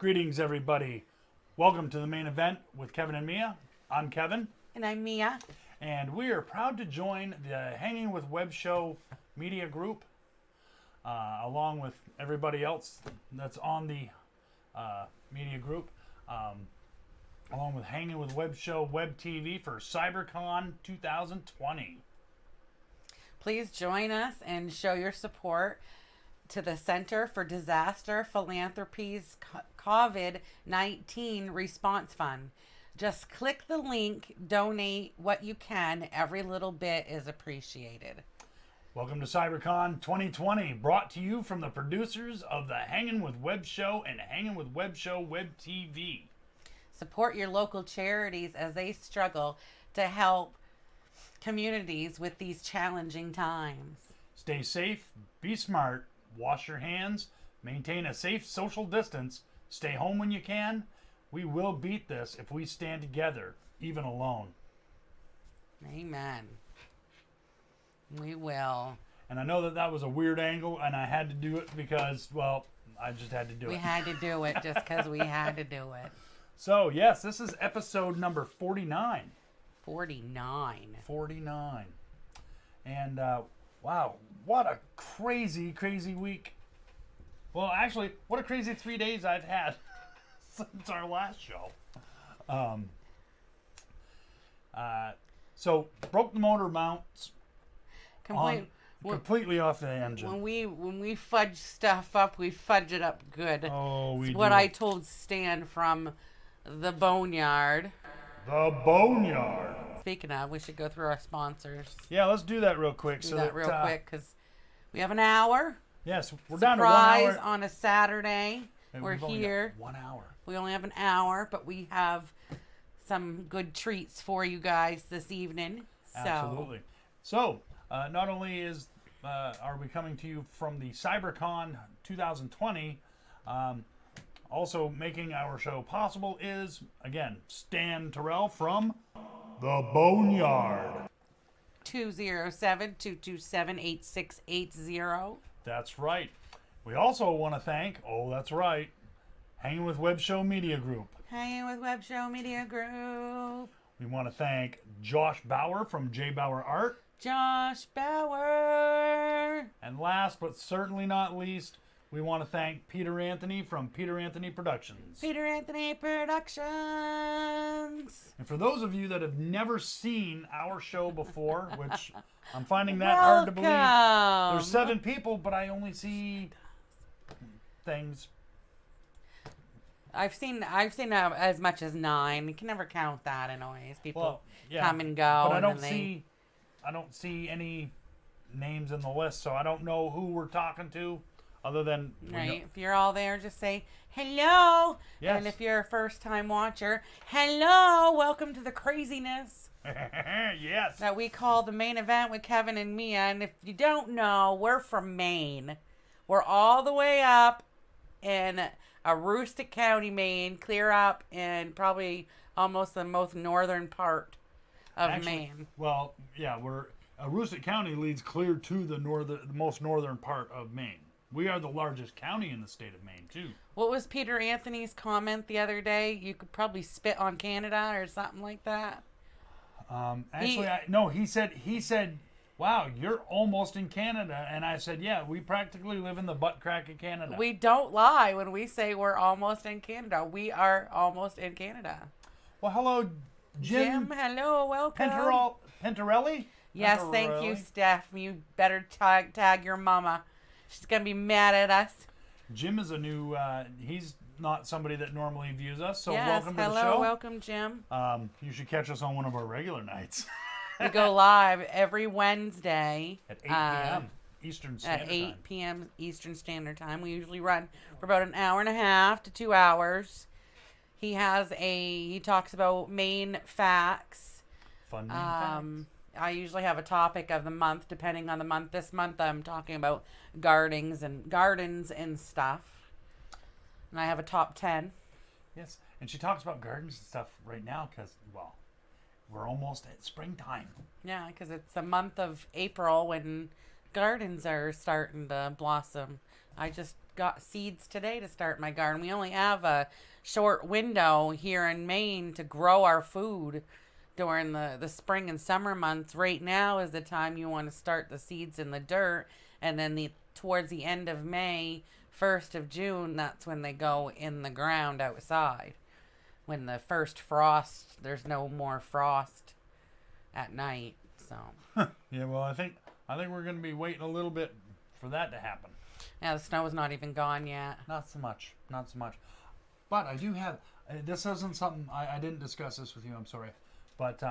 Greetings, everybody. Welcome to the main event with Kevin and Mia. I'm Kevin. And I'm Mia. And we are proud to join the Hangin with Web Show media group, along with everybody else that's on the media group, along with Hangin with Web Show Web TV for Cybercon 2020. Please join us and show your support to the Center for Disaster Philanthropy's COVID-19 Response Fund. Just click the link, donate what you can. Every little bit is appreciated. Welcome to Cybercon 2020, brought to you from the producers of the Hangin with Web Show and Hangin with Web Show Web TV. Support your local charities as they struggle to help communities with these challenging times. Stay safe, be smart, wash your hands, maintain a safe social distance, stay home when you can. We will beat this if we stand together, even alone. Amen. We will. And I know that was a weird angle, and I had to do it because, well, I just had to do it. We had to do it just because we had to do it. So, yes, this is episode number 49. 49. And, wow, what a crazy week. Well, actually, what a crazy 3 days I've had since our last show. So, broke the motor mounts completely off the engine. When we fudge stuff up, we fudge it up good. Oh, we It's do. what I told Stan from the Boneyard. The Boneyard. Speaking of, we should go through our sponsors. Yeah, let's do that real quick. Do that real quick because we have an hour. Yes, we're down to 1 Surprise hour. on a Saturday. And We're we've only here. got 1 hour. We only have an hour, but we have some good treats for you guys this evening. Absolutely. So, not only are we coming to you from the Cybercon 2020, also making our show possible is, again, Stan Tirrell from the Boneyard. 207-227-8680. That's right. We also want to thank, Hangin with Web Show Media Group. Hangin with Web Show Media Group. We want to thank Josh Bauer from JBauerart. Josh Bauer. And last but certainly not least, we want to thank Peter Anthony from Peter Anthony Productions. Peter Anthony Productions. And for those of you that have never seen our show before, which I'm finding that hard to believe. There's 7 people, but I only see things. I've seen as much as 9. You can never count that anyways. People come and go. But I don't see any names in the list, so I don't know who we're talking to. Other than right, if you're all there, just say hello. Yes. And if you're a first-time watcher, hello, welcome to the craziness. Yes. That we call the main event with Kevin and Mia. And if you don't know, we're from Maine. We're all the way up in Aroostook County, Maine, clear up in probably almost the most northern part of Maine. Well, yeah, Aroostook County leads clear to the most northern part of Maine. We are the largest county in the state of Maine, too. What was Peter Anthony's comment the other day? You could probably spit on Canada or something like that. He said, wow, you're almost in Canada. And I said, yeah, we practically live in the butt crack of Canada. We don't lie when we say we're almost in Canada. We are almost in Canada. Well, hello, Jim. Hello, welcome. Pentarelli? Yes, thank you, Steph. You better tag your mama. She's going to be mad at us. Jim is a new, he's not somebody that normally views us, so yes, welcome to the show. Hello, welcome, Jim. You should catch us on one of our regular nights. We go live every Wednesday. At 8 p.m. Eastern Standard Time. At 8 p.m. Eastern Standard Time. We usually run for about an hour and a half to 2 hours. He talks about Maine facts. Fun Maine facts. I usually have a topic of the month, depending on the month. This month I'm talking about gardens and stuff. And I have a top 10. Yes, and she talks about gardens and stuff right now because, well, we're almost at springtime. Yeah, because it's the month of April when gardens are starting to blossom. I just got seeds today to start my garden. We only have a short window here in Maine to grow our food during the spring and summer months. Right now is the time you want to start the seeds in the dirt, and then towards the end of May, 1st of June, that's when they go in the ground outside. When the first frost, there's no more frost at night. So Yeah, well, I think we're going to be waiting a little bit for that to happen. yeah, the snow is not even gone yet. Not so much. But I do have. This isn't something I didn't discuss this with you. I'm sorry, but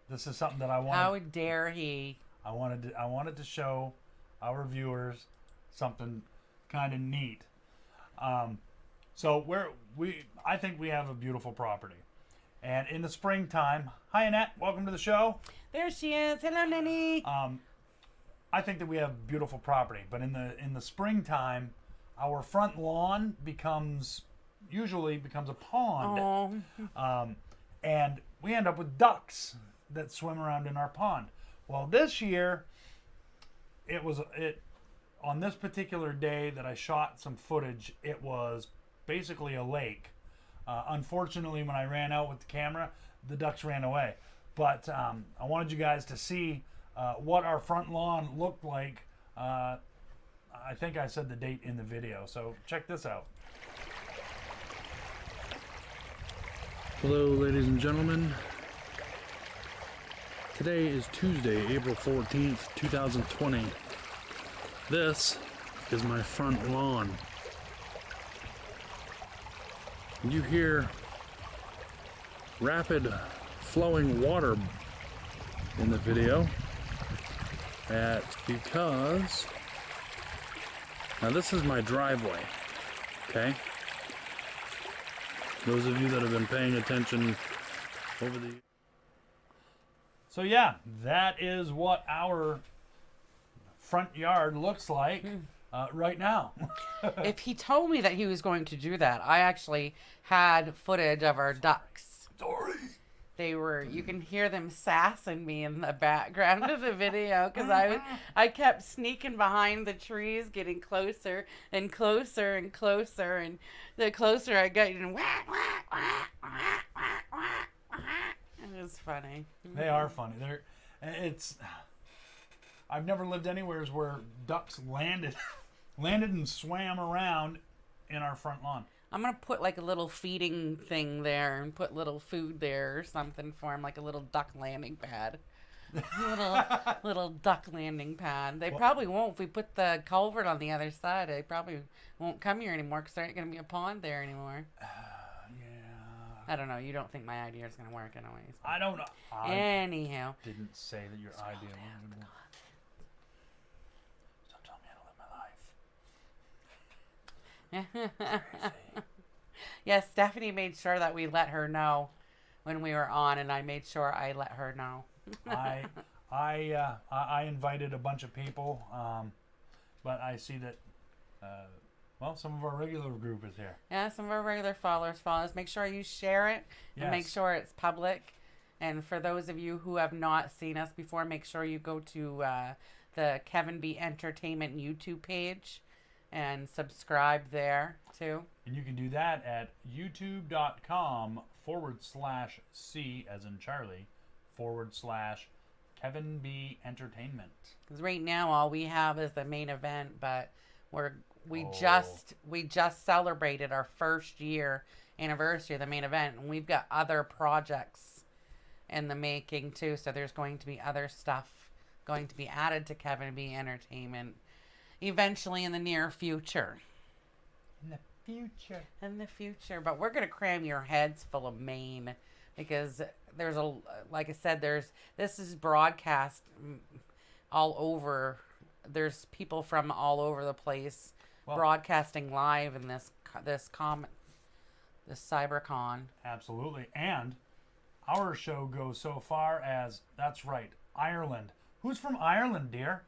this is something that I wanted. How dare he? I wanted to show our viewers something kind of neat. So I think we have a beautiful property, and in the springtime. Hi, Annette. Welcome to the show. There she is. Hello, Nanny. I think that we have beautiful property, but in the springtime, our front lawn usually becomes a pond, and we end up with ducks that swim around in our pond. Well, this year, on this particular day that I shot some footage, it was basically a lake. Unfortunately, when I ran out with the camera, the ducks ran away. But I wanted you guys to see what our front lawn looked like. I think I said the date in the video, so check this out. Hello, ladies and gentlemen. Today is Tuesday, April 14th, 2020. This is my front lawn. You hear rapid flowing water in the video. That's because now this is my driveway, okay? Those of you that have been paying attention over the... So yeah, that is what our front yard looks like right now. If he told me that he was going to do that, I actually had footage of our ducks. Sorry. You can hear them sassing me in the background of the video because I kept sneaking behind the trees, getting closer and closer and closer, and the closer I got, whack, whack, whack, whack, whack, whack, whack. It was funny. They are funny. I've never lived anywhere where ducks landed and swam around in our front lawn. I'm going to put like a little feeding thing there and put little food there or something for him, like a little duck landing pad. little duck landing pad. They probably won't if we put the culvert on the other side. They probably won't come here anymore because there ain't going to be a pond there anymore. Yeah. I don't know. You don't think my idea is going to work anyways. I don't know. Anyhow. Didn't say that your idea wasn't going to work. Don't tell me how to live my life. Yes, Stephanie made sure that we let her know when we were on, and I made sure I let her know. I invited a bunch of people, but I see that some of our regular group is here. Yeah, some of our regular followers follow us. Make sure you share it and make sure it's public. And for those of you who have not seen us before, make sure you go to the Kevin B Entertainment YouTube page and subscribe there too. And you can do that at youtube.com/C as in Charlie /Kevin B Entertainment. Because right now all we have is the main event, but we just celebrated our first year anniversary of the main event, and we've got other projects in the making too. So there's going to be other stuff going to be added to Kevin B Entertainment eventually in the near future. In the future. But we're going to cram your heads full of Maine because there's like I said, this is broadcast all over. There's people from all over the place broadcasting live in this Cybercon. Absolutely. And our show goes so far as, that's right, Ireland. Who's from Ireland, dear?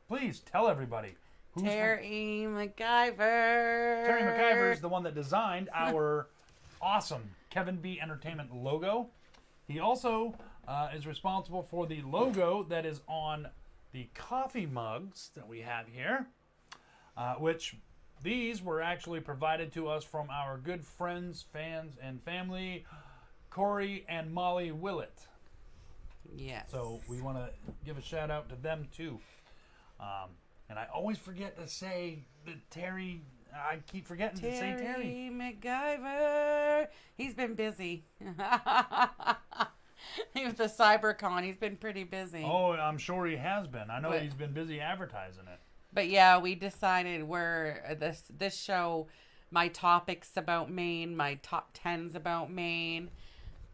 Please tell everybody. Terry McIvor. Terry McIvor is the one that designed our awesome Kevin B Entertainment logo. He also is responsible for the logo that is on the coffee mugs that we have here, which these were actually provided to us from our good friends, fans, and family, Corey and Molly Willett. Yes. So we want to give a shout out to them too. And I always forget to say that Terry. I keep forgetting to say Terry. McIvor. He's been busy. With the Cybercon, he's been pretty busy. Oh, I'm sure he has been. I know he's been busy advertising it. But yeah, we decided this show, my topics about Maine, my top 10s about Maine,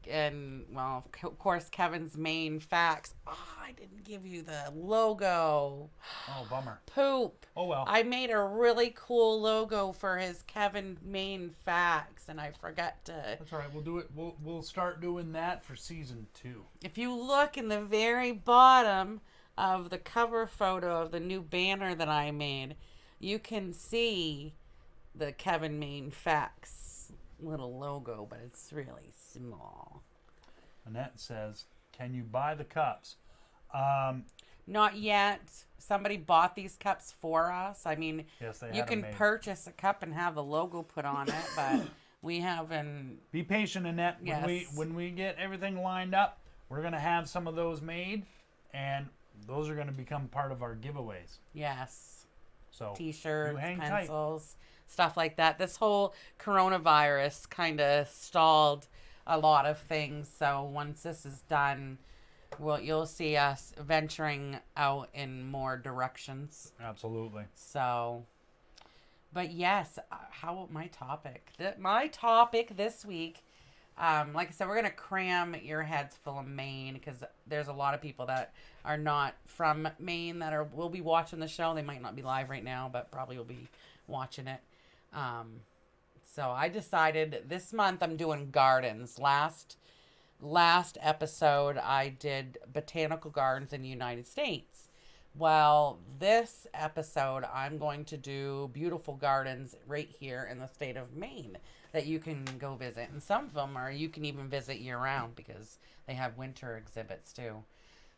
and well, of course, Kevin's Maine facts. Oh, I didn't give you the logo. Oh, bummer. Poop. Oh well. I made a really cool logo for his Kevin Maine facts, and I forgot to. That's all right. We'll do it. We'll start doing that for season 2. If you look in the very bottom of the cover photo of the new banner that I made, you can see the Kevin Maine facts little logo, but it's really small. Annette says, "Can you buy the cups?" Not yet. Somebody bought these cups for us. I mean, Yes, they you had 'em can made. purchase a cup and have the logo put on it, but we haven't. Be patient, Annette. Yes. When we get everything lined up, we're gonna have some of those made, and those are gonna become part of our giveaways. Yes. So T-shirts, you hang tight. pencils, stuff like that. This whole coronavirus kind of stalled a lot of things. So once this is done, you'll see us venturing out in more directions. Absolutely. So, but yes, how about my topic? My topic this week, like I said, we're going to cram your heads full of Maine because there's a lot of people that are not from Maine that will be watching the show. They might not be live right now, but probably will be watching it. So I decided this month I'm doing gardens. Last episode I did botanical gardens in the United States. Well, this episode I'm going to do beautiful gardens right here in the state of Maine that you can go visit. And some of them you can even visit year round because they have winter exhibits too.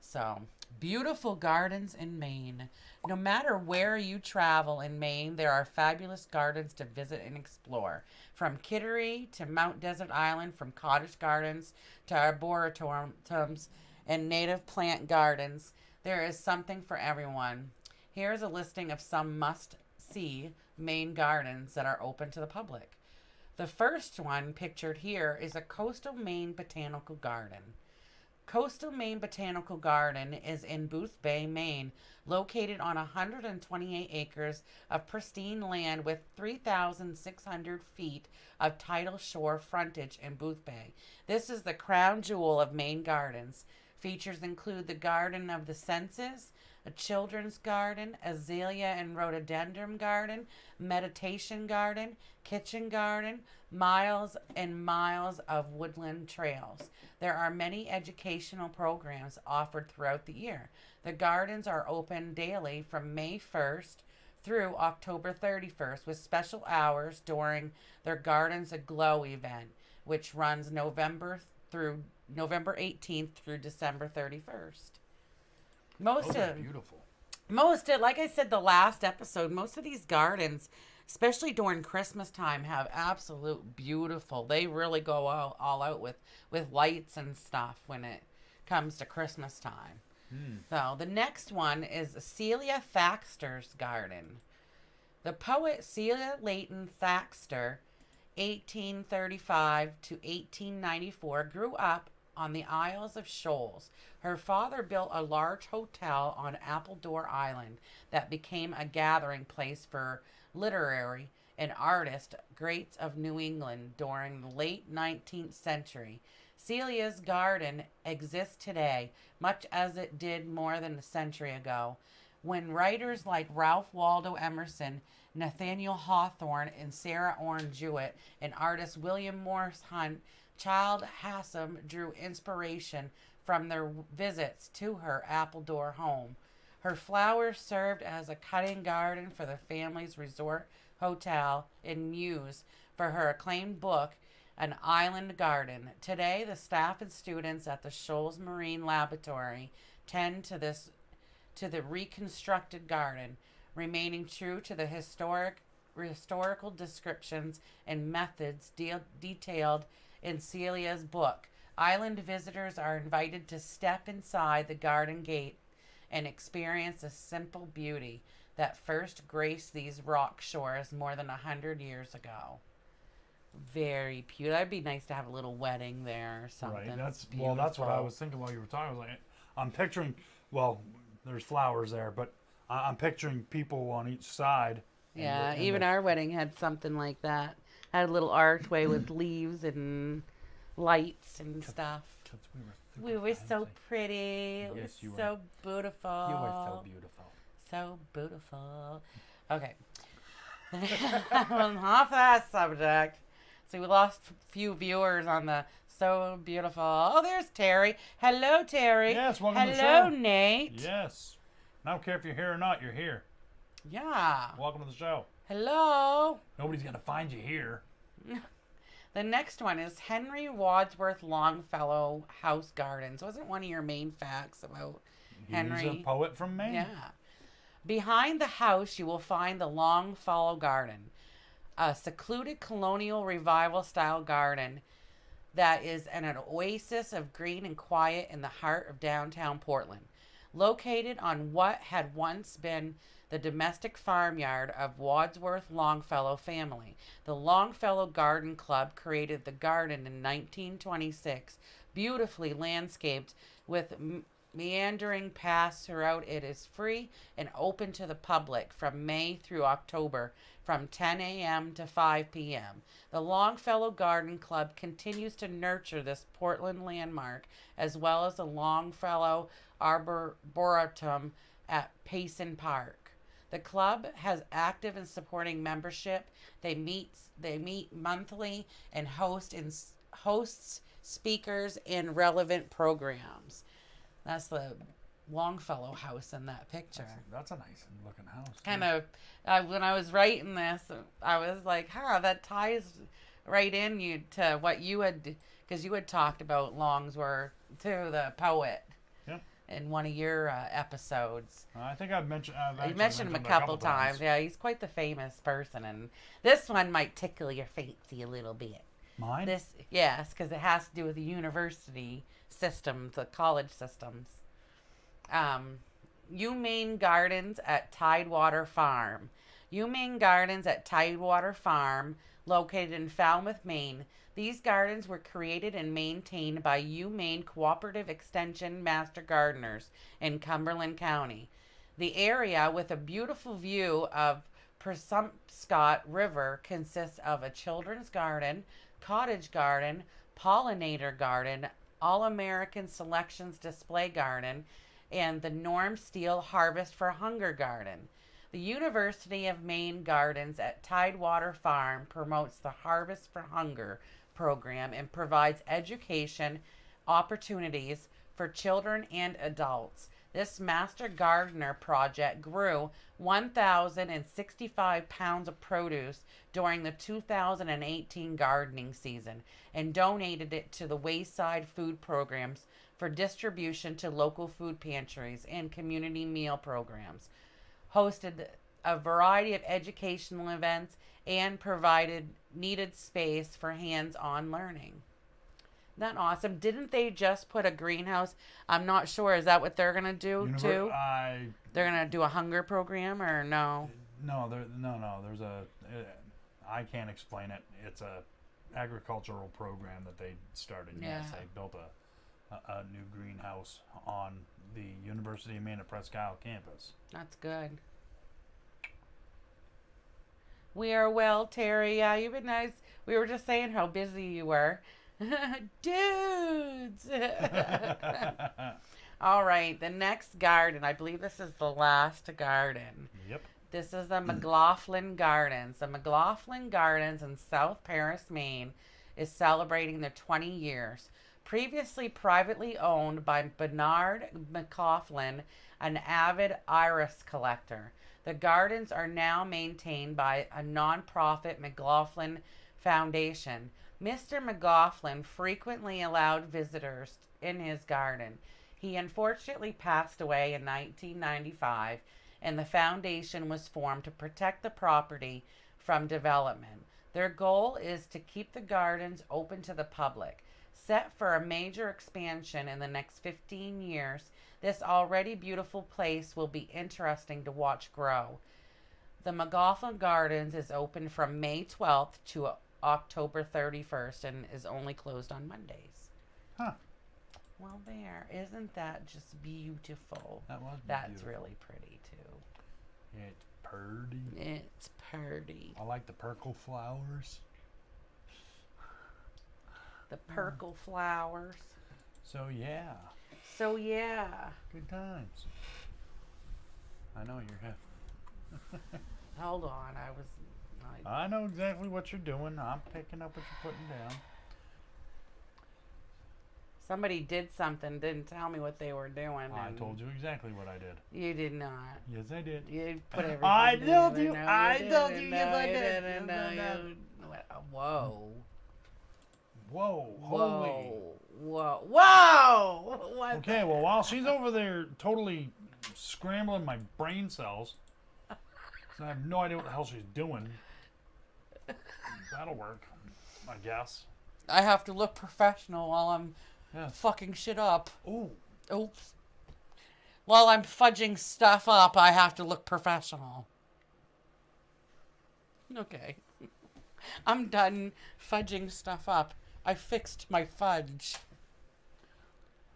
So, beautiful gardens in Maine. No matter where you travel in Maine, there are fabulous gardens to visit and explore. From Kittery to Mount Desert Island, from cottage gardens to arboretums and native plant gardens, there is something for everyone. Here's a listing of some must-see Maine gardens that are open to the public. The first one pictured here is a Coastal Maine Botanical Garden. Coastal Maine Botanical Garden is in Booth Bay, Maine, located on 128 acres of pristine land with 3,600 feet of tidal shore frontage in Booth Bay. This is the crown jewel of Maine gardens. Features include the Garden of the Senses, a children's garden, azalea and rhododendron garden, meditation garden, kitchen garden, miles and miles of woodland trails. There are many educational programs offered throughout the year. The gardens are open daily from May 1st through October 31st with special hours during their Gardens Aglow event, which runs November 18th through December 31st. Beautiful. Like I said the last episode, most of these gardens, especially during Christmas time, have absolute beautiful. They really go all out with lights and stuff when it comes to Christmas time. So the next one is Celia Thaxter's garden. The poet Celia Layton Thaxter, 1835 to 1894, grew up on the Isles of Shoals. Her father built a large hotel on Appledore Island that became a gathering place for literary and artist greats of New England during the late 19th century. Celia's garden exists today, much as it did more than a century ago, when writers like Ralph Waldo Emerson, Nathaniel Hawthorne, and Sarah Orne Jewett, and artists William Morris Hunt, Child Hassam drew inspiration from their visits to her Appledore home. Her flowers served as a cutting garden for the family's resort hotel and muse for her acclaimed book, An Island Garden. Today, the staff and students at the Shoals Marine Laboratory tend to the reconstructed garden, remaining true to the historic historical descriptions and methods detailed in Celia's book. Island visitors are invited to step inside the garden gate and experience the simple beauty that first graced these rock shores more than 100 years ago. Very cute. That'd be nice to have a little wedding there or something. Right. That's what I was thinking while you were talking. I was like, I'm picturing. Well, there's flowers there, but I'm picturing people on each side. Yeah, even our wedding had something like that. Had a little archway with leaves and lights and stuff. We were so pretty. It was so beautiful. You were so beautiful. So beautiful. Okay. Off that subject. So we lost a few viewers on the so beautiful. Oh, there's Terry. Hello, Terry. Yes, welcome to the show. Hello, Nate. Yes. I don't care if you're here or not, you're here. Yeah. Welcome to the show. Hello. Nobody's going to find you here. The next one is Henry Wadsworth Longfellow House Gardens. Wasn't one of your main facts about Henry? He's a poet from Maine. Yeah. Behind the house, you will find the Longfellow Garden, a secluded colonial revival-style garden that is an oasis of green and quiet in the heart of downtown Portland. Located on what had once been the domestic farmyard of Wadsworth Longfellow family, the Longfellow Garden Club created the garden in 1926, beautifully landscaped with meandering paths throughout. It is free and open to the public from May through October from 10 a.m. to 5 p.m. The Longfellow Garden Club continues to nurture this Portland landmark as well as the Longfellow Arboretum at Payson Park. The club has active and supporting membership. They meet monthly and hosts speakers and relevant programs. That's the Longfellow house in that picture. That's a nice looking house. Kind of, when I was writing this, I was like, that ties right in you to what you had, because you had talked about Longsworth, too, the poet. Yep. In one of your episodes. I think I've mentioned. You mentioned him a couple times. Yeah, he's quite the famous person, and this one might tickle your fancy a little bit. Mine? Yes, because it has to do with the university systems, the college systems. UMaine Gardens at Tidewater Farm. UMaine Gardens at Tidewater Farm, located in Falmouth, Maine. These gardens were created and maintained by UMaine Cooperative Extension Master Gardeners in Cumberland County. The area, with a beautiful view of Penobscot River, consists of a children's garden, cottage garden, pollinator garden, All-American Selections display garden, and the Norm Steele Harvest for Hunger garden. The University of Maine Gardens at Tidewater Farm promotes the Harvest for Hunger program and provides education opportunities for children and adults. This Master Gardener project grew 1,065 pounds of produce during the 2018 gardening season and donated it to the Wayside Food Programs for distribution to local food pantries and community meal programs, hosted a variety of educational events, and provided needed space for hands-on learning. Isn't that awesome? Didn't they just put a greenhouse? I'm not sure. Is that what they're going to do too? They're going to do a hunger program or no? No. There's I can't explain it. It's a agricultural program that they started. Yeah. Yes, they built a new greenhouse on the University of Maine at Presque Isle campus. That's good. We are well, Terry. Yeah, you've been nice. We were just saying how busy you were. Dudes! All right, the next garden. I believe this is the last garden. Yep. This is the McLaughlin Gardens. The McLaughlin Gardens in South Paris, Maine, is celebrating their 20 years. Previously privately owned by Bernard McLaughlin, an avid iris collector. The gardens are now maintained by a nonprofit McLaughlin Foundation. Mr. McLaughlin frequently allowed visitors in his garden. He unfortunately passed away in 1995, and the foundation was formed to protect the property from development. Their goal is to keep the gardens open to the public. Set for a major expansion in the next 15 years, this already beautiful place will be interesting to watch grow. The McIvor Gardens is open from May 12th to October 31st and is only closed on Mondays. Huh. Well, there. Isn't that just beautiful? That was That's beautiful. really pretty, too. It's purty. It's pretty. I like the purple flowers. The purple flowers. So yeah, So, yeah. good times. I know you're having. Hold on. I know exactly what you're doing. I'm picking up what you're putting down. Somebody did something, didn't tell me what they were doing. I and told you exactly what I did. You did not. Yes, I did. You put everything I in told there. you. No, I you told didn't. you. No, Yes, I you did. didn't. No, No, no, you- Whoa. Whoa, holy. Whoa. Whoa. Whoa. What Okay, well, while she's over there totally scrambling my brain cells, 'cause I have no idea what the hell she's doing. That'll work, I guess. I have to look professional while I'm Yeah. fucking shit up. Ooh. Oops. While I'm fudging stuff up, I have to look professional. Okay. I'm done fudging stuff up. I fixed my fudge.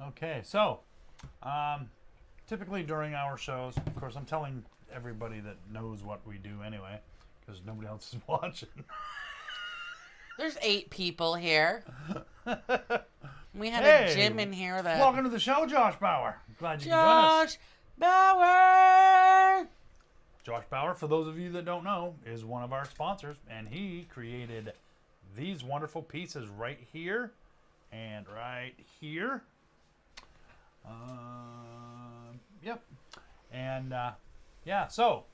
Okay, so typically during our shows, of course, I'm telling everybody that knows what we do anyway, because nobody else is watching. There's 8 people here. We had Hey, a gym in here that... Welcome to the show, Josh Bauer. Glad you can join us. Josh Bauer! Josh Bauer, for those of you that don't know, is one of our sponsors, and he created these wonderful pieces right here and right here. Yep. And yeah, so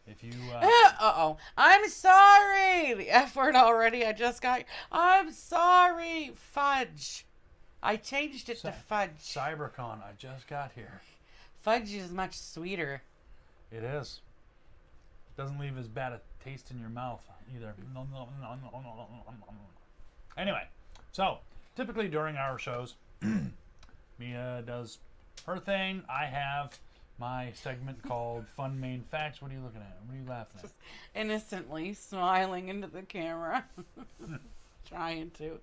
if you Uh-oh. I'm sorry! The F word already. I just got... I'm sorry! Fudge. I changed it to fudge. Cybercon, I just got here. Fudge is much sweeter. It is. Doesn't leave as bad a taste in your mouth either. Anyway, so typically during our shows, Mia does her thing. I have my segment called Fun Maine Facts. What are you looking at? What are you laughing at? Innocently smiling into the camera. Trying to.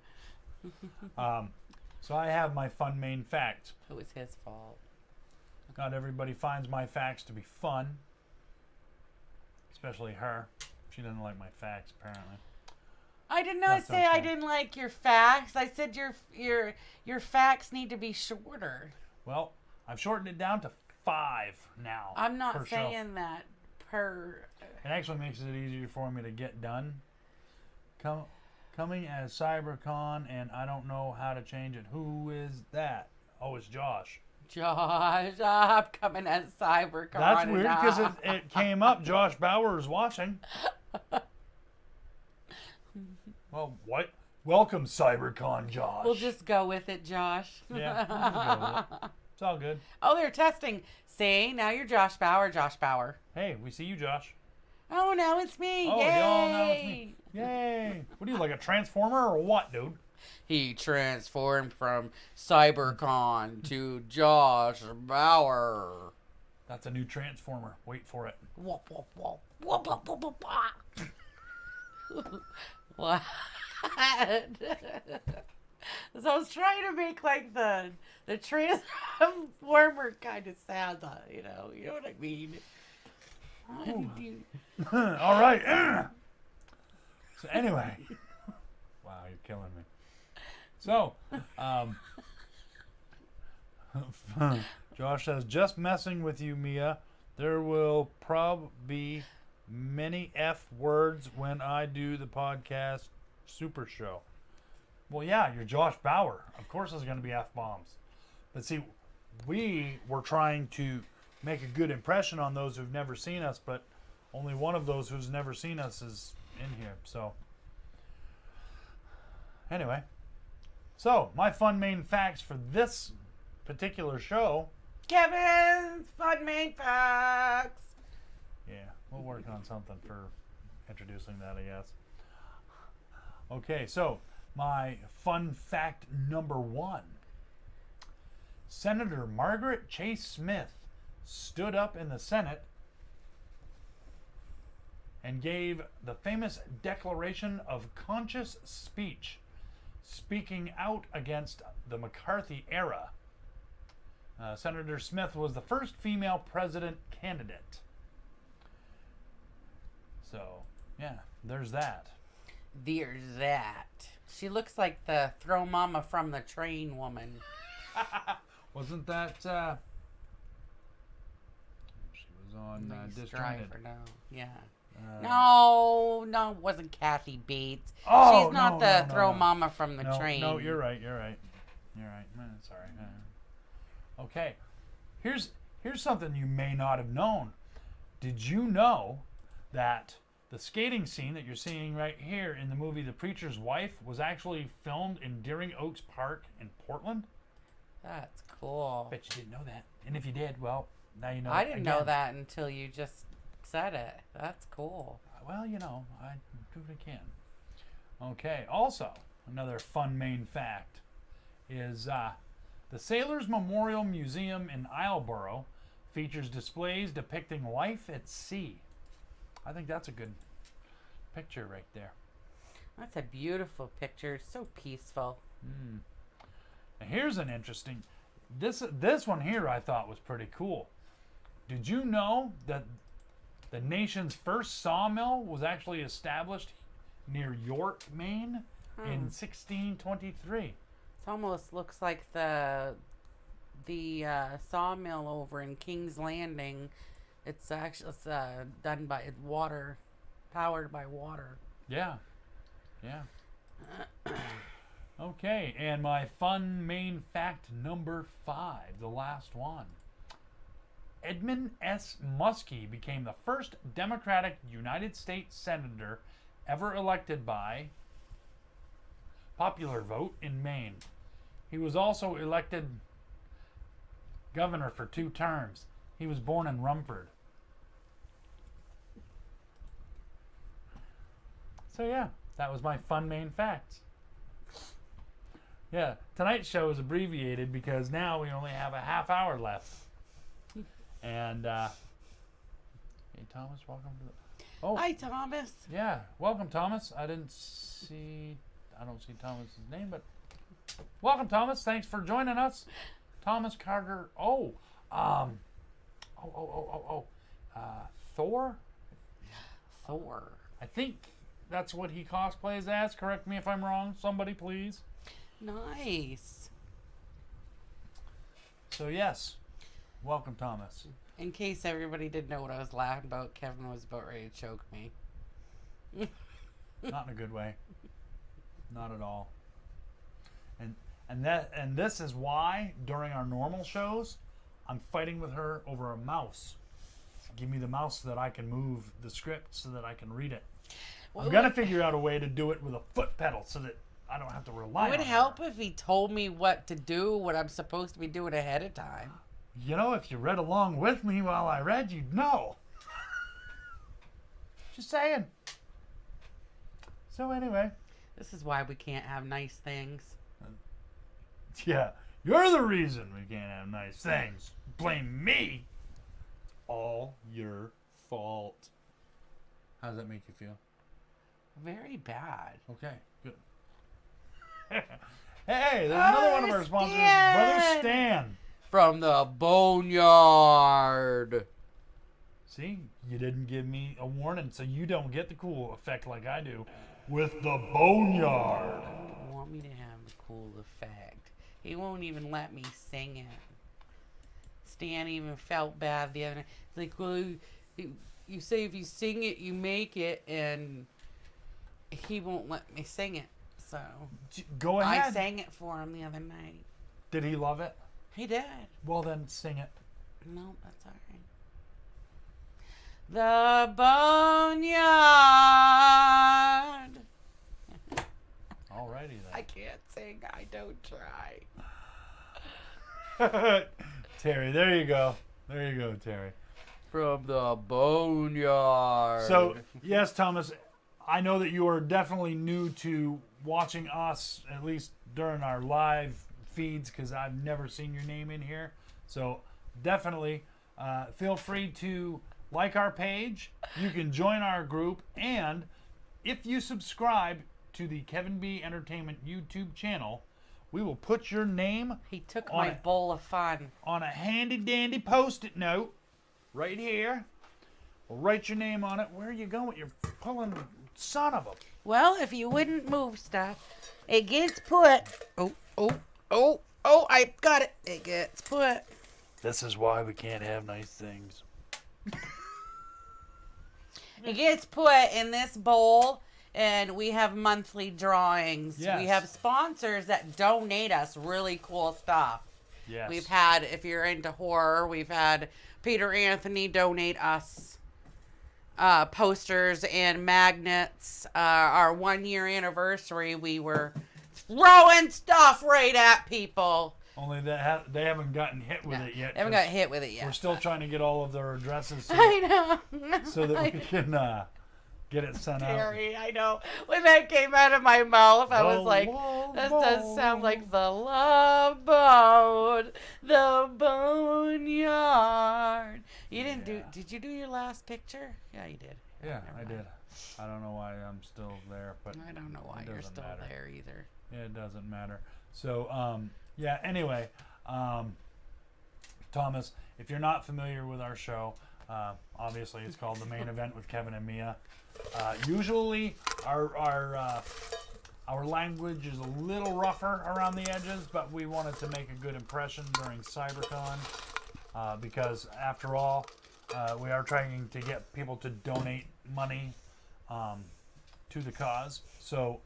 So I have my Fun Maine Facts. It was his fault. Not everybody finds my facts to be fun. Especially her. She doesn't like my facts, apparently. I did not That's say I okay. didn't like your facts. I said your facts need to be shorter. Well, I've shortened it down to 5 now. I'm not per show. saying that per. It actually makes it easier for me to get done. Coming as Cybercon, and I don't know how to change it. Who is that? Oh, it's Josh. Josh, I'm coming as Cybercon. That's weird because now. it came up. Josh Bauer is watching. Well, what? Welcome, Cybercon, Josh. We'll just go with it, Josh. Yeah, we'll just go with it. It's all good. Oh, they're testing. See, now you're Josh Bauer, Josh Bauer. Hey, we see you, Josh. Oh, now it's me. Oh, Yay. y'all know it's me. Yay. What are you, like a transformer or what, dude? He transformed from Cybercon to Josh Bauer. That's a new transformer. Wait for it. Whoop, whoop, whoop. Whoop, whoop, whoop, whoop, whoop. What? So I was trying to make like the transformer kind of sound, you know what I mean. All right. So anyway. Wow, you're killing me. So, Josh says, just messing with you, Mia. There will probably be many F words when I do the podcast super show. Well, yeah, you're Josh Bauer. Of course there's going to be F-bombs. But see, we were trying to make a good impression on those who've never seen us, but only one of those who's never seen us is in here. So, anyway. So, my Fun Maine Facts for this particular show. Kevin's Fun Main Facts. Yeah, we'll work on something introducing that, I guess. Okay, so my fun fact number 1. Senator Margaret Chase Smith stood up in the Senate and gave the famous Declaration of Conscious Speech, speaking out against the McCarthy era. Senator Smith was the first female president candidate. So, yeah, there's that. There's that. She looks like the throw mama from the train woman. Wasn't that, she was on Disjointed. Driver, no. Yeah. No, it wasn't Kathy Bates. Oh, she's not the throw mama from the train. No, you're right. Sorry. Okay. Here's something you may not have known. Did you know that the skating scene that you're seeing right here in the movie The Preacher's Wife was actually filmed in Deering Oaks Park in Portland? That's cool. Bet you didn't know that. And if you did, well, now you know. I didn't know that until you just said it. That's cool. Well, you know, I do what I can. Okay, also, another fun Maine fact is the Sailors Memorial Museum in Islesboro features displays depicting life at sea. I think that's a good picture right there. That's a beautiful picture. So peaceful. And here's an interesting, this one here I thought was pretty cool. Did you know that the nation's first sawmill was actually established near York, Maine in 1623? It almost looks like the sawmill over in King's Landing. It's actually done by water, powered by water. Yeah. Okay, and my fun Maine fact number 5, the last one. Edmund S. Muskie became the first Democratic United States Senator ever elected by popular vote in Maine. He was also elected governor for 2 terms. He was born in Rumford. So yeah, that was my fun Maine facts. Yeah, tonight's show is abbreviated because now we only have a half hour left. And hey Thomas, welcome to the Hi Thomas. Yeah, welcome Thomas. I don't see Thomas's name, but welcome Thomas. Thanks for joining us. Thomas Carter. Thor? Thor. I think that's what he cosplays as. Correct me if I'm wrong. Somebody please. Nice. So yes, welcome Thomas. In case everybody didn't know what I was laughing about, Kevin was about ready to choke me. Not in a good way. Not at all. And this is why during our normal shows, I'm fighting with her over a mouse. Give me the mouse so that I can move the script so that I can read it. I'm gonna figure out a way to do it with a foot pedal so that I don't have to rely on it. It would help if he told me what to do, what I'm supposed to be doing ahead of time. You know, if you read along with me while I read, you'd know. Just saying. So anyway. This is why we can't have nice things. Yeah, you're the reason we can't have nice things. Blame me. It's all your fault. How does that make you feel? Very bad. Okay, good. Hey, there's another one of our sponsors, Brother Stan. From the Boneyard. See, you didn't give me a warning, so you don't get the cool effect like I do with the Boneyard. You want me to have the cool effect. He won't even let me sing it. Stan even felt bad the other night. He's like, well, you say if you sing it, you make it, and he won't let me sing it. So go ahead. I sang it for him the other night. Did he love it? He did. Well, then sing it. No, that's all right. The Boneyard. Alrighty then. I can't sing. I don't try. Terry, there you go. There you go, Terry. from the Boneyard. So, yes, Thomas, I know that you are definitely new to watching us, at least during our live feeds, because I've never seen your name in here. So, definitely feel free to like our page. You can join our group. And if you subscribe to the Kevin B. Entertainment YouTube channel, we will put your name He took on my it. bowl of fun. On a handy-dandy Post-it note right here. We'll write your name on it. Where are you going? You're pulling... Son of a... Well, if you wouldn't move stuff, it gets put. Oh, I got it. It gets put. This is why we can't have nice things. It gets put in this bowl, and we have monthly drawings. Yes. We have sponsors that donate us really cool stuff. Yes. We've had, if you're into horror, we've had Peter Anthony donate us posters and magnets. Our 1 year anniversary, we were throwing stuff right at people. Only that they haven't gotten hit with it yet. They haven't got hit with it yet. We're still trying to get all of their addresses I know. so that we can get it sent out. Terry, I know. When that came out of my mouth, I was The like, Love that does sound Boat. like the Love Boat, the Boneyard. You didn't Yeah. did you do your last picture? Yeah, you did. Yeah, Never I mind. did. I don't know why I'm still there, but I don't know why it you're doesn't still matter. there either. Yeah, it doesn't matter. So, yeah, anyway, Thomas, if you're not familiar with our show, obviously it's called The Main Event with Kevin and Mia. Usually our language is a little rougher around the edges, but we wanted to make a good impression during Cybercon because, after all, we are trying to get people to donate money to the cause. So,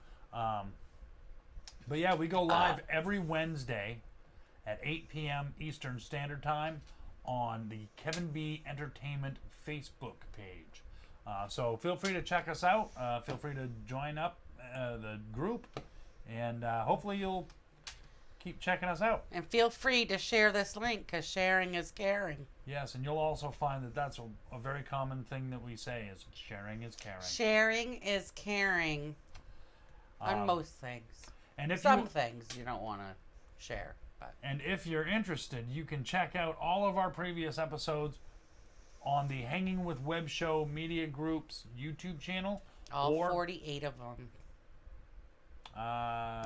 but yeah, we go live every Wednesday at 8 p.m. Eastern Standard Time on the Kevin B. Entertainment Facebook page. So feel free to check us out. Feel free to join up the group, and hopefully you'll keep checking us out. And feel free to share this link because sharing is caring. Yes, and you'll also find that that's a very common thing that we say is sharing is caring. Sharing is caring on most things. And if Some you, things you don't want to share. But and if you're interested, you can check out all of our previous episodes on the Hanging with Web Show Media Group's YouTube channel. all or, 48 of them.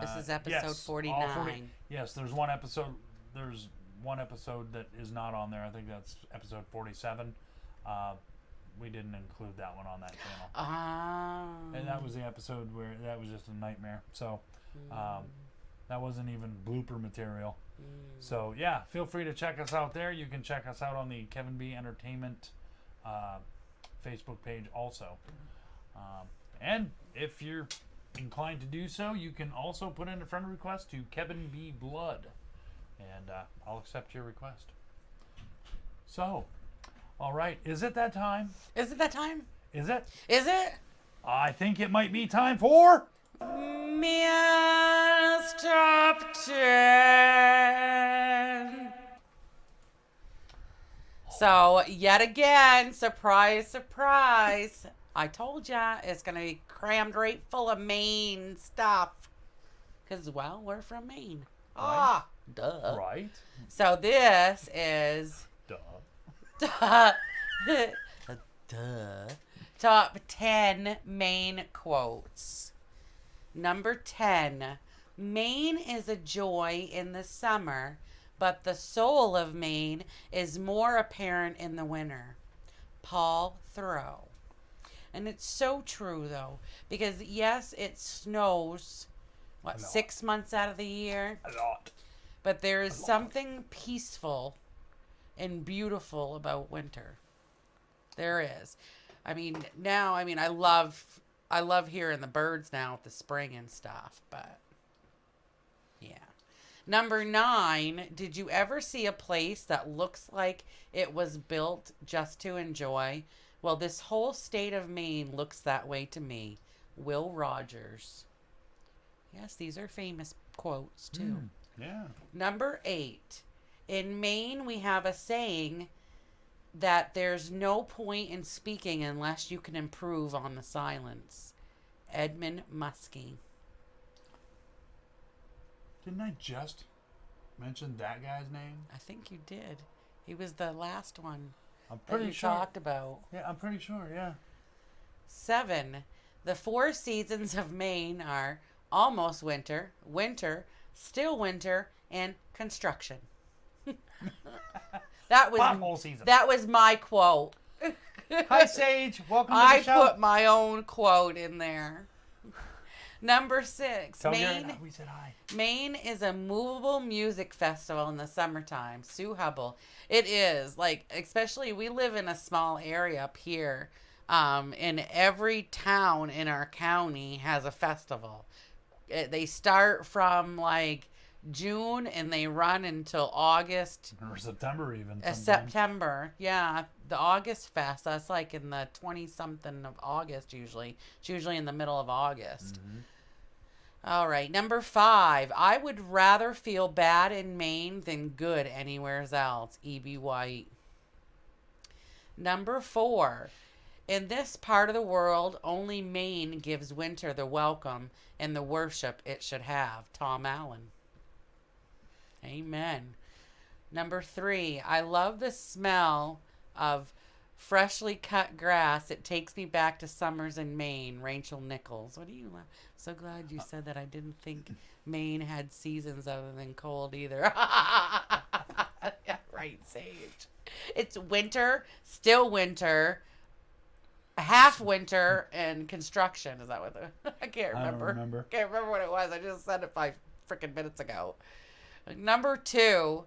This is episode yes, all 49. Yes, there's one episode. There's one episode that is not on there. I think that's episode 47. We didn't include that one on that channel. And that was the episode where that was just a nightmare. So that wasn't even blooper material. So yeah, feel free to check us out there. You can check us out on the Kevin B. Entertainment Facebook page also. And if you're inclined to do so, you can also put in a friend request to Kevin B. Blood, and I'll accept your request. So, all right, is it that time? Is it that time? Is it? Is it? I think it might be time for... Mia's Top 10. So, yet again, surprise, surprise. I told ya it's going to be crammed right full of Maine stuff. Because, well, we're from Maine. Right. Duh. Right. So, this is... Duh. Top 10 Maine quotes. Number 10. Maine is a joy in the summer, but the soul of Maine is more apparent in the winter. Paul Thoreau. And it's so true, though, because yes, it snows, A lot. 6 months out of the year? A lot. But there is something peaceful and beautiful about winter. There is. I love hearing the birds now with the spring and stuff, but yeah. Number 9, did you ever see a place that looks like it was built just to enjoy? Well, this whole state of Maine looks that way to me. Will Rogers. Yes, these are famous quotes too. Yeah. Number 8, in Maine we have a saying, that there's no point in speaking unless you can improve on the silence. Edmund Muskie. Didn't I just mention that guy's name? I think you did. He was the last one I'm that pretty you sure. talked about. Yeah, I'm pretty sure. Yeah. 7. The 4 seasons of Maine are almost winter, winter, still winter, and construction. That was Pothole season. That was my quote. Hi, Sage. Welcome to the I show. put my own quote in there. Number 6. Tell Maine. Gary we said hi. Maine is a movable music festival in the summertime. Sue Hubble. It is. Like, especially, we live in a small area up here. And every town in our county has a festival. They start from, like, June and they run until August. Or September even. Sometimes. September. Yeah. The August Fest. That's like in the 20-something of August usually. It's usually in the middle of August. Mm-hmm. All right, number 5. I would rather feel bad in Maine than good anywhere else. E.B. White. Number 4. In this part of the world, only Maine gives winter the welcome and the worship it should have. Tom Allen. Amen. Number 3. I love the smell of freshly cut grass. It takes me back to summers in Maine. Rachel Nichols. What do you laugh? So glad you said that. I didn't think Maine had seasons other than cold either. Yeah, right, Sage. It's winter, still winter, half winter, and construction. Is that what I can't remember. I don't remember. Can't remember what it was. I just said it 5 freaking minutes ago. Number 2.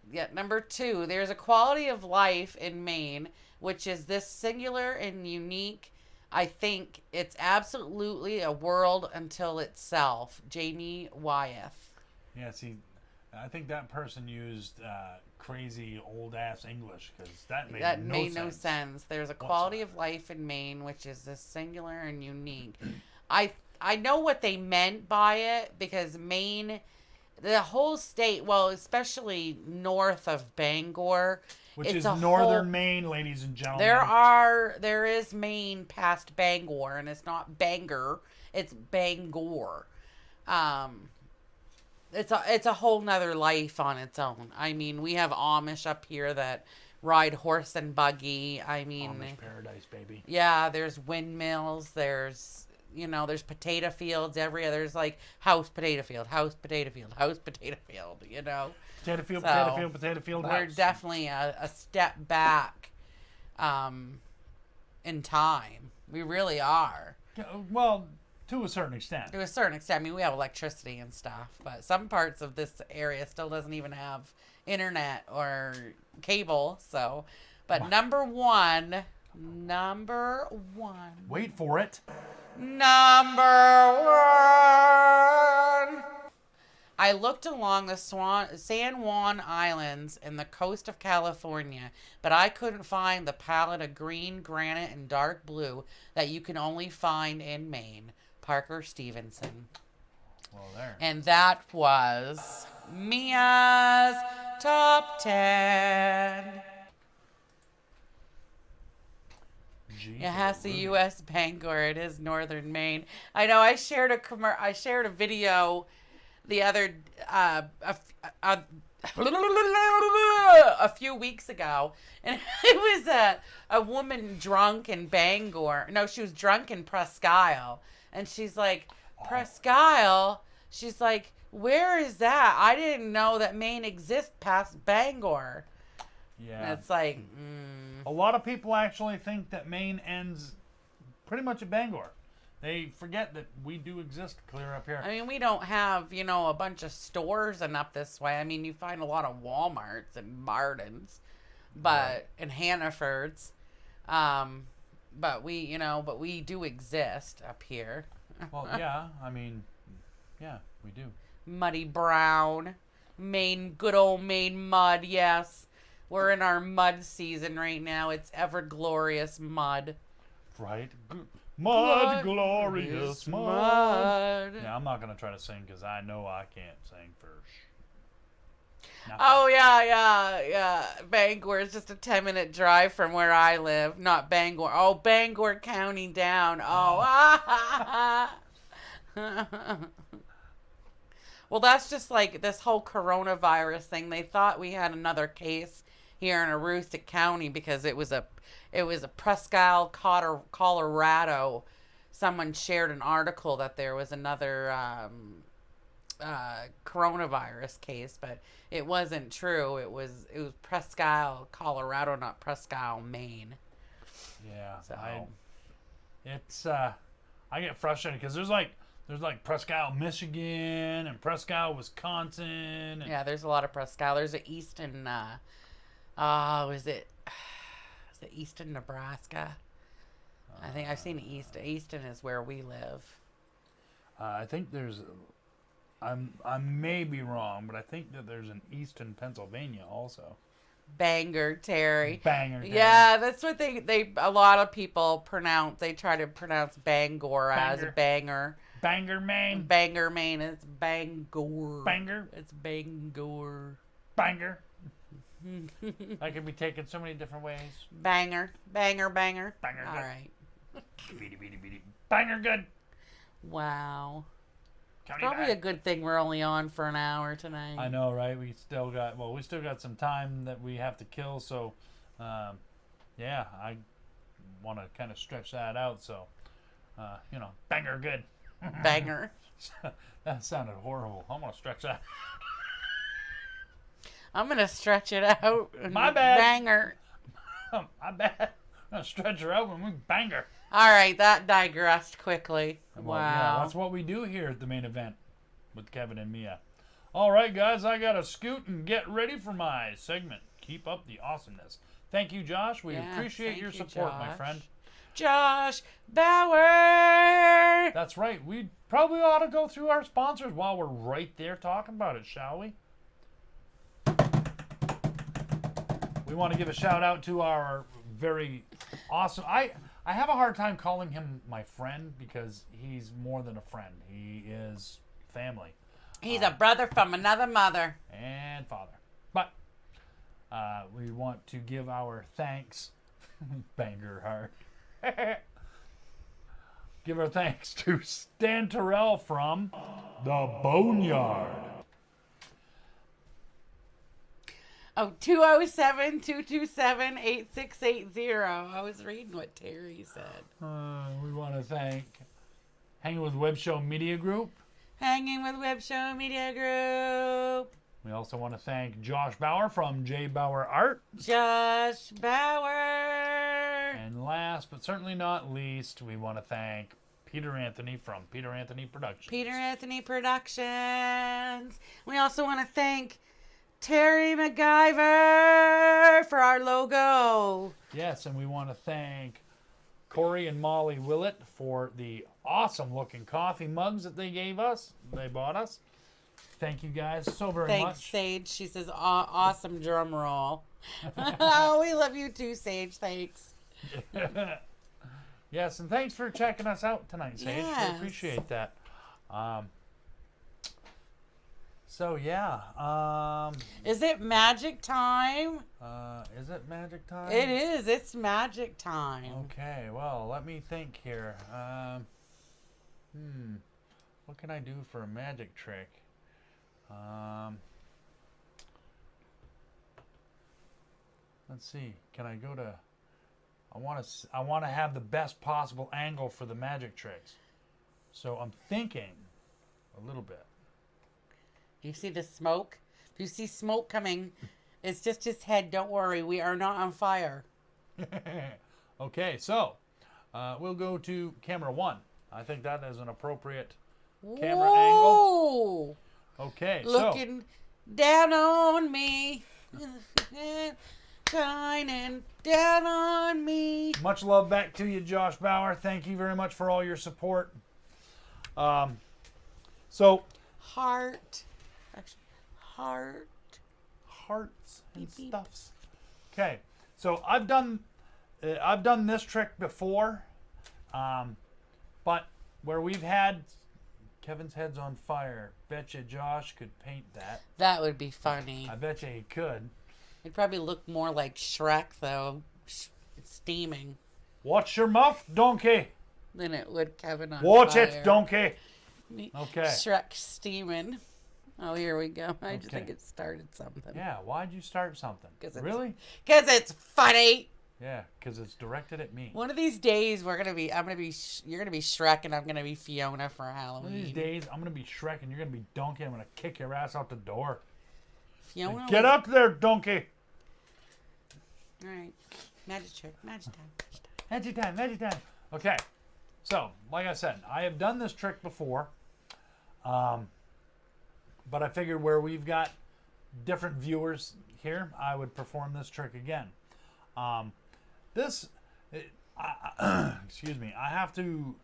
Yeah, number 2. There's a quality of life in Maine, which is this singular and unique. I think it's absolutely a world until itself. Jamie Wyeth. Yeah, see, I think that person used crazy old-ass English because that made no sense. There's a quality of life in Maine, which is this singular and unique. I know what they meant by it because Maine, the whole state, well, especially north of Bangor, which is northern Maine, ladies and gentlemen. There is Maine past Bangor, and it's not Bangor, it's Bangor. It's a whole nother life on its own. I mean, we have Amish up here that ride horse and buggy. I mean, Amish paradise, baby. Yeah, there's windmills. There's potato fields everywhere. There's like house potato field, house potato field, house potato field. Potato field, So, potato field, potato field. We're house. definitely a step back, in time. We really are. Well, to a certain extent. To a certain extent. I mean, we have electricity and stuff, but some parts of this area still doesn't even have internet or cable. So, but number one. Wait for it. Number 1. I looked along the San Juan Islands and the coast of California, but I couldn't find the palette of green, granite, and dark blue that you can only find in Maine. Parker Stevenson. Well, there. And that was Mia's Top 10. Jeez, It has the U.S. Bangor. It is northern Maine. I know. I shared a video the other a few weeks ago, and it was a woman drunk in Bangor. No, she was drunk in Presque Isle, and she's like, Presque Isle. She's like, where is that? I didn't know that Maine exists past Bangor. Yeah. And it's like, A lot of people actually think that Maine ends pretty much at Bangor. They forget that we do exist clear up here. I mean, we don't have, a bunch of stores and up this way. I mean, you find a lot of Walmarts and Martins, and Hannafords. But we do exist up here. Well, yeah, I mean, yeah, we do. Muddy Brown, Maine, good old Maine mud, yes. We're in our mud season right now. It's ever glorious mud. Right? Mud, glorious mud. mud. Yeah, I'm not going to try to sing because I know I can't sing for Not Oh, yeah. Bangor is just a 10-minute drive from where I live. Not Bangor. Oh, Bangor County down. Oh. Well, that's just like this whole coronavirus thing. They thought we had another case here in Aroostook County because it was a Presque Isle, Colorado. Someone shared an article that there was another coronavirus case, but it wasn't true. It was Presque Isle, Colorado, not Presque Isle, Maine. Yeah. So. I get frustrated because there's like Presque Isle, Michigan, and Presque Isle, Wisconsin. Yeah, there's a lot of Presque Isle. There's an Easton. Is it Easton, Nebraska? I think I've seen Easton. Easton is where we live. I think there's. I may be wrong, but I think that there's an Easton, Pennsylvania also. Bangor, Terry. Bangor. Yeah, that's what they a lot of people pronounce. They try to pronounce Bangor as Banger. Bangor, Maine. Bangor, Maine. It's Bangor. Banger. It's Bangor. Banger. I could be taken so many different ways. Banger. Banger. Banger All good. right. Beady. Banger good. Wow. County Probably back. a good thing we're only on for an hour tonight. I know, right? We still got some time that we have to kill, so yeah, I want to kind of stretch that out. So, banger good. Banger. That sounded horrible. I'm gonna stretch that. I'm going to stretch it out. My bad. Banger. My bad. I'm gonna stretch her out when we bang her. All right, that digressed quickly. Well, Wow. yeah, that's what we do here at the main event with Kevin and Mia. All right, guys, I gotta scoot and get ready for my segment. Keep up the awesomeness. Thank you, Josh. We Yeah, appreciate thank your you, support, my Josh. friend. Josh Bauer. That's right. We probably ought to go through our sponsors while we're right there talking about it, shall we? We want to give a shout out to our very awesome. I have a hard time calling him my friend because he's more than a friend. He is family. He's a brother from another mother. And father. But we want to give our thanks. Banger hard. Give our thanks to Stan Tirrell from the Boneyard. Oh, 207-227-8680. I was reading what Terry said. We want to thank Hangin with Web Show Media Group. Hanging with Web Show Media Group. We also want to thank Josh Bauer from JBauerart. Josh Bauer. And last but certainly not least, we want to thank Peter Anthony from Peter Anthony Productions. Peter Anthony Productions. We also want to thank Terry McIvor for our logo. Yes, and we want to thank Corey and Molly Willett for the awesome looking coffee mugs that they gave us. They bought us. Thank you guys so very Thanks, much. Sage. She says, awesome drum roll. Oh, we love you too, Sage. Thanks. Yes, and thanks for checking us out tonight, Sage. Yes. We appreciate that. So, yeah. Is it magic time? Is it magic time? It is. It's magic time. Okay, well, let me think here. What can I do for a magic trick? Let's see. Can I go to? I want to have the best possible angle for the magic tricks. So I'm thinking a little bit. You see the smoke? If you see smoke coming, it's just his head. Don't worry. We are not on fire. Okay, so we'll go to camera 1. I think that is an appropriate camera angle. Okay, Looking down on me. Shining down on me. so much love back to you, Josh Bauer. Thank you very much for all your support. So Heart. Actually, heart. hearts and Beep, beep. stuffs. Okay, so I've done this trick before, but where we've had Kevin's head's on fire. Betcha Josh could paint that. That would be funny. I betcha he could. It'd probably look more like Shrek, though. It's steaming. Watch your mouth, donkey. Than it would Kevin on Watch fire. it, donkey. Okay. Shrek steaming. Oh, here we go. I just Okay. think it started something. Yeah, why'd you start something? Really? Because it's funny. Yeah, because it's directed at me. One of these days, you're gonna be Shrek, and I'm gonna be Fiona for One Halloween. of these days, I'm going to be Shrek and you're going to be Donkey. I'm going to kick your ass out the door. Fiona. Get up there, Donkey. All right. Magic trick. Magic time. Magic time, magic time. Okay. So, like I said, I have done this trick before. But I figured where we've got different viewers here, I would perform this trick again. Excuse me, I have to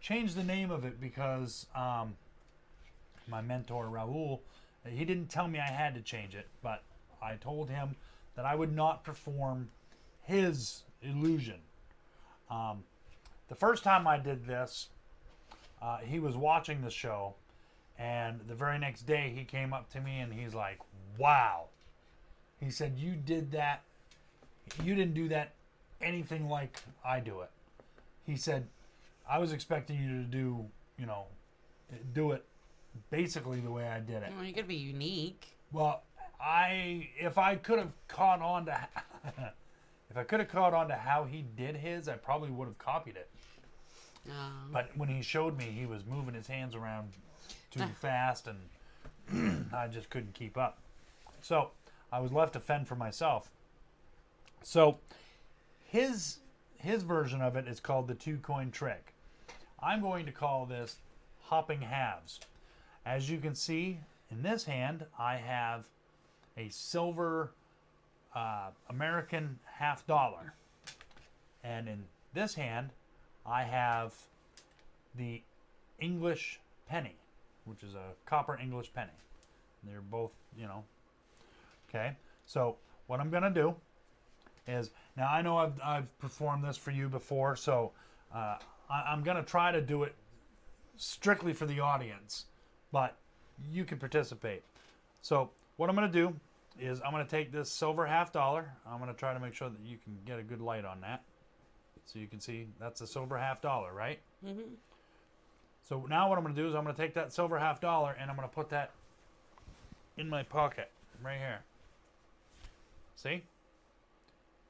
change the name of it because my mentor, Raul, he didn't tell me I had to change it, but I told him that I would not perform his illusion. The first time I did this, he was watching the show, and the very next day he came up to me and he's like, wow. He said, you did that. You didn't do that anything like I do it. He said, I was expecting you to do, do it basically the way I did it. Well, you gotta be unique. Well, if I could have caught on to how he did his, I probably would have copied it. But when he showed me, he was moving his hands around too fast, and I just couldn't keep up. So I was left to fend for myself. So his version of it is called the 2-coin trick. I'm going to call this hopping halves. As you can see, in this hand, I have a silver American $50. And in this hand, I have the English penny, which is a copper English penny. They're both, Okay, so what I'm going to do is, now I know I've performed this for you before, so I'm going to try to do it strictly for the audience, but you can participate. So what I'm going to do is I'm going to take this silver $50. I'm going to try to make sure that you can get a good light on that. So you can see that's a silver $50, right? Mm-hmm. So now what I'm going to do is I'm going to take that silver $50 and I'm going to put that in my pocket right here. See?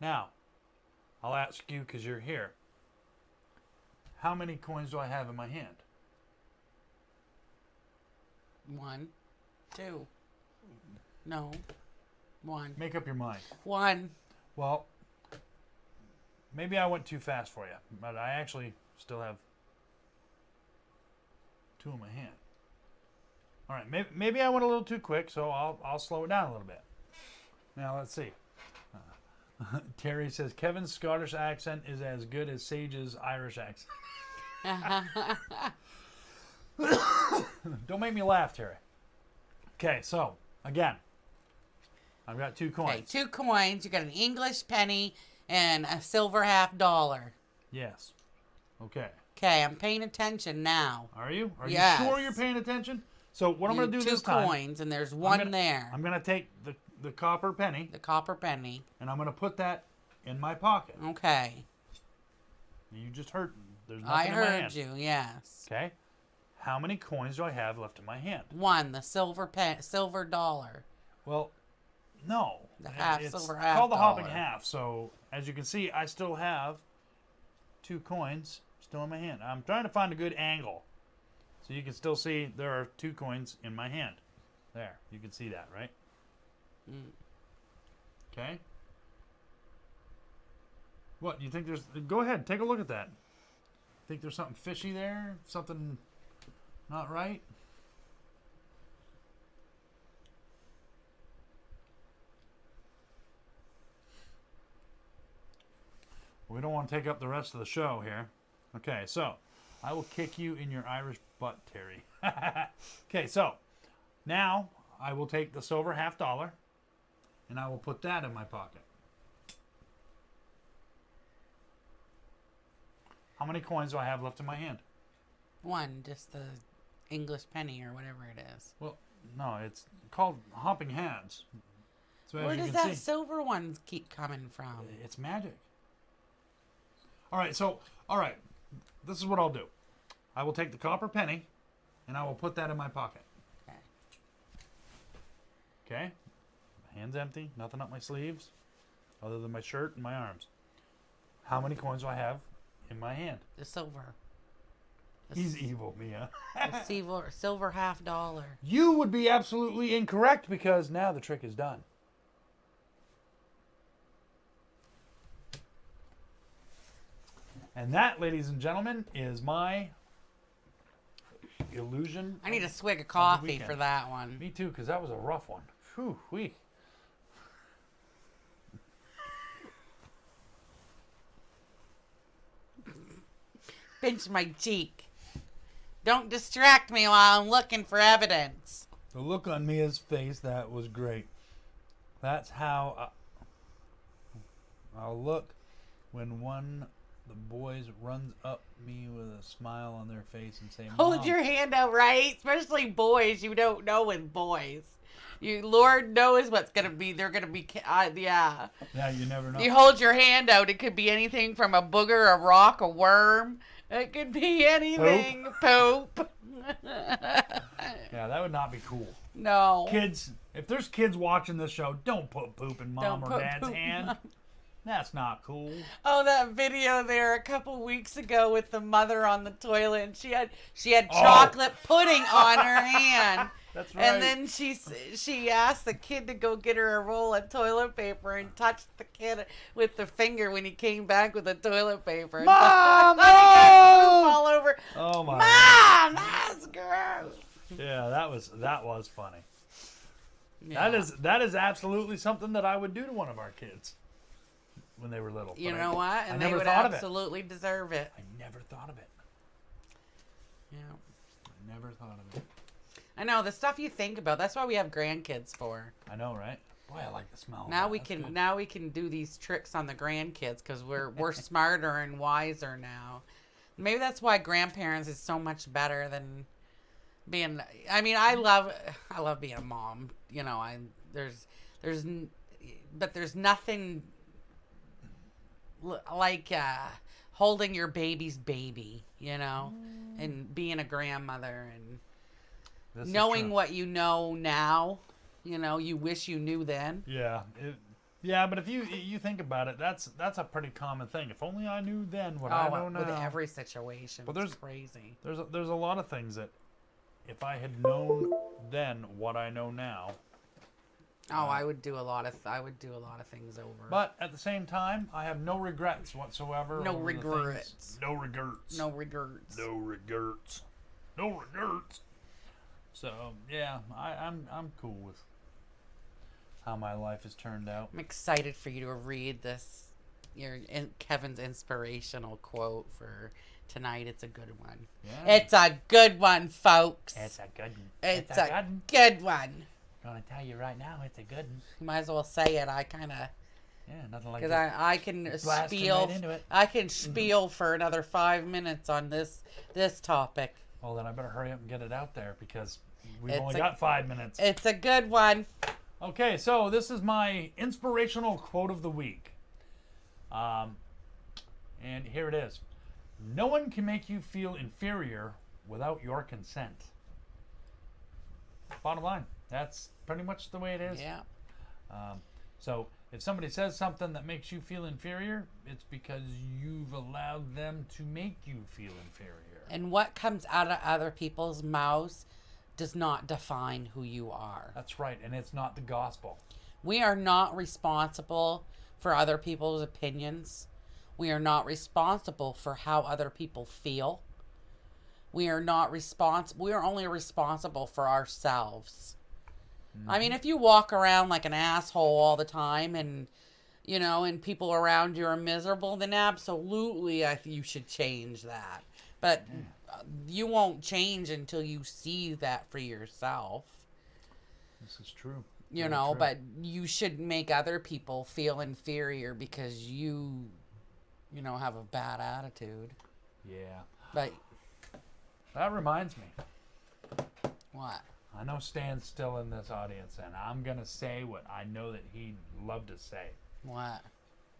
Now, I'll ask you because you're here. How many coins do I have in my hand? 1, 2. No. 1. Make up your mind. 1. Well, maybe I went too fast for you, but I actually still have 2 in my hand. All right, maybe I went a little too quick, so I'll slow it down a little bit. Now, let's see. Terry says, Kevin's Scottish accent is as good as Sage's Irish accent. Don't make me laugh, Terry. Okay, so, again, I've got 2 coins. Okay, 2 coins. You got an English penny and a silver $50. Yes. Okay. Okay, I'm paying attention now. Are you? Are Yes. you sure you're paying attention? So what I'm going to do this time... 2 coins, and there's one there. I'm going to take the copper penny, The copper penny. and I'm going to put that in my pocket. Okay. You just heard. There's I nothing in my heard hand. you, yes. Okay. How many coins do I have left in my hand? 1, the silver dollar. Well, no. The half, it's silver half called the hopping dollar. half. So as you can see, I still have 2 coins still in my hand. I'm trying to find a good angle. So you can still see there are 2 coins in my hand. There. You can see that, right? Okay. What, you think there's... Go ahead, take a look at that. Think there's something fishy there? Something not right? We don't want to take up the rest of the show here. Okay, so I will kick you in your Irish butt, Terry. Okay, so now I will take the silver $50 and I will put that in my pocket. How many coins do I have left in my hand? 1, just the English penny or whatever it is. Well, no, it's called hopping hands. So Where as you does can that see, silver one keep coming from? it's magic. All right. This is what I'll do. I will take the copper penny, and I will put that in my pocket. Okay. Okay? Hands empty, nothing up my sleeves, other than my shirt and my arms. How many coins do I have in my hand? The silver. He's evil, Mia. The silver $50. You would be absolutely incorrect because now the trick is done. And that, ladies and gentlemen, is my illusion. I need a swig of coffee weekend. for that one. Me too, because that was a rough one. Whew, wee. Pinch my cheek. Don't distract me while I'm looking for evidence. The look on Mia's face, that was great. That's how I'll look when one of the boys runs up me with a smile on their face and say, Hold Mom. your hand out, right? Especially boys. You don't know with boys. Lord knows what's going to be. They're going to be, yeah. Yeah, you never know. You hold your hand out. It could be anything from a booger, a rock, a worm. It could be anything. Poop. Yeah, that would not be cool. No. Kids, if there's kids watching this show, don't put poop in mom Don't or put dad's poop in hand. mom. That's not cool. Oh, that video there a couple weeks ago with the mother on the toilet, and she had chocolate pudding on her hand. That's right. And then she asked the kid to go get her a roll of toilet paper and touched the kid with the finger when he came back with the toilet paper. And Mom, he got poop no! all over. Oh my Mom, that's gross. Yeah, that was funny. Yeah. That is absolutely something that I would do to one of our kids when they were little. You But know what? I And they never would thought of it. absolutely deserve it. I never thought of it. Yeah. I never thought of it. I know the stuff you think about. That's why we have grandkids for. I know, right? Boy, I like the smell. Now of we that. can That's good. now we can do these tricks on the grandkids because we're smarter and wiser now. Maybe that's why grandparents is so much better than being. I mean, I love being a mom. You know, there's nothing like holding your baby's baby. You know, and being a grandmother and This is knowing true. what you know now. You know, you wish you knew then. Yeah, but if you think about it, that's a pretty common thing. If only I knew then what I know now. With every situation, But it's crazy. There's a lot of things that if I had known then what I know now. Oh, I would do a lot of things over. But at the same time, I have no regrets whatsoever. No over the regrets. things. No regrets. No regrets. No regrets. No regrets. So yeah, I'm cool with how my life has turned out. I'm excited for you to read this. Kevin's inspirational quote for tonight. It's a good one. Yeah. It's a good one, folks. It's a good one. It's a good one. Gonna tell you right now, it's a good one. You might as well say it. I kind of. Yeah, nothing like Because that. I can blasting spiel. right into it. I can spiel for another 5 minutes on this topic. Well, then I better hurry up and get it out there because we've It's only a- got 5 minutes. It's a good one. Okay, so this is my inspirational quote of the week. And here it is. No one can make you feel inferior without your consent. Bottom line. That's pretty much the way it is. Yeah. So if somebody says something that makes you feel inferior, it's because you've allowed them to make you feel inferior. And what comes out of other people's mouths does not define who you are. That's right, and it's not the gospel. We are not responsible for other people's opinions. We are not responsible for how other people feel. We are not responsible. We are only responsible for ourselves. I mean, if you walk around like an asshole all the time and, you know, and people around you are miserable, then absolutely you should change that. But you won't change until you see that for yourself. This is true. You Very know, true. but you shouldn't make other people feel inferior because you know, have a bad attitude. Yeah. But That reminds me. What? I know Stan's still in this audience, and I'm going to say what I know that he'd love to say. What?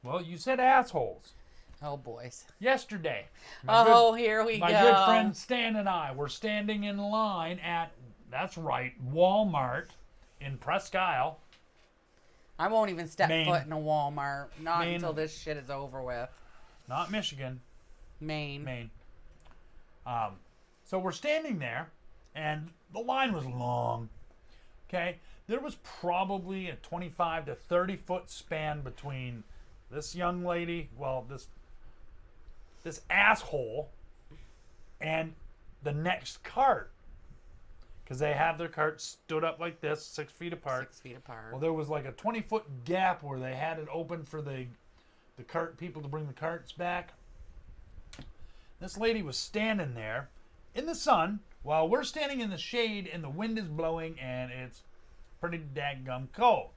Well, you said assholes. Oh, boys. Yesterday. Here we go. My good friend Stan and I were standing in line at, that's right, Walmart in Presque Isle. I won't even step Maine. foot in a Walmart. Not Maine. until this shit is over with. Not Michigan. Maine. Maine. So we're standing there, and the line was long. Okay? There was probably a 25 to 30 foot span between this young lady, well, this asshole, and the next cart. Because they have their carts stood up like this, 6 feet apart. 6 feet apart. Well, there was like a 20-foot gap where they had it open for the cart people to bring the carts back. This lady was standing there in the sun while we're standing in the shade and the wind is blowing and it's pretty daggum cold.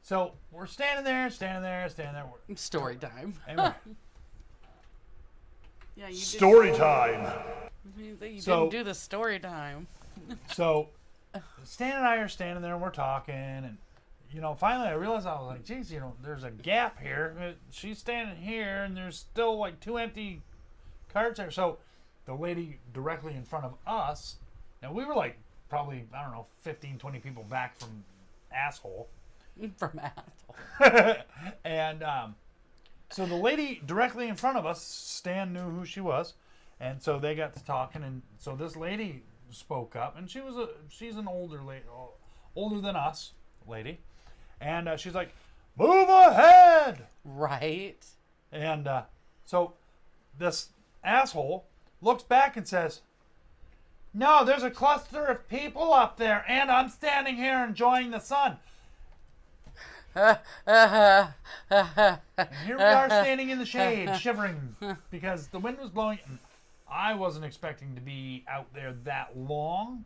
So we're standing there. Story time. Anyway, Yeah, you story time. You So- didn't do the story time. So Stan and I are standing there and we're talking, and finally I realized, I was like, geez, there's a gap here. She's standing here and there's still like 2 empty carts there. So the lady directly in front of us, now we were like probably, I don't know, 15, 20 people back from asshole. From asshole. And so the lady directly in front of us, Stan knew who she was, and so they got to talking, and so this lady spoke up, and she's an older lady, older than us lady, and she's like, "Move ahead!" Right. And so this asshole looks back and says, "No, there's a cluster of people up there, and I'm standing here enjoying the sun." And here we are standing in the shade, shivering, because the wind was blowing. And I wasn't expecting to be out there that long,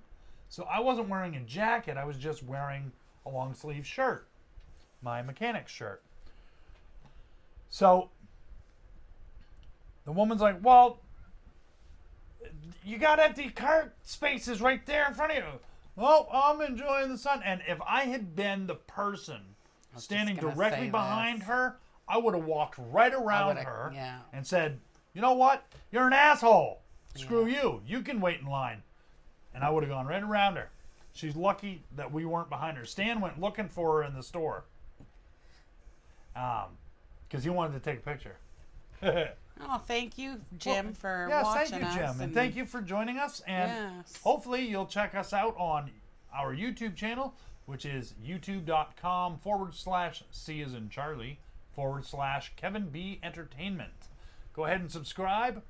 so I wasn't wearing a jacket. I was just wearing a long sleeve shirt, my mechanic's shirt. So the woman's like, "Well, you got empty cart spaces right there in front of you." "Oh, I'm enjoying the sun." And if I had been the person standing just gonna directly say behind this. her, I would have walked right around would've- her yeah. and said, "You know what? You're an asshole. Screw you. You can wait in line." And I would have gone right around her. She's lucky that we weren't behind her. Stan went looking for her in the store. Because he wanted to take a picture. Oh, thank you, Jim, for Yes, watching thank you, us. Jim. And thank you for joining us. And Yes. hopefully you'll check us out on our YouTube channel, which is youtube.com/C as in Charlie /Kevin B Entertainment. Go ahead and subscribe.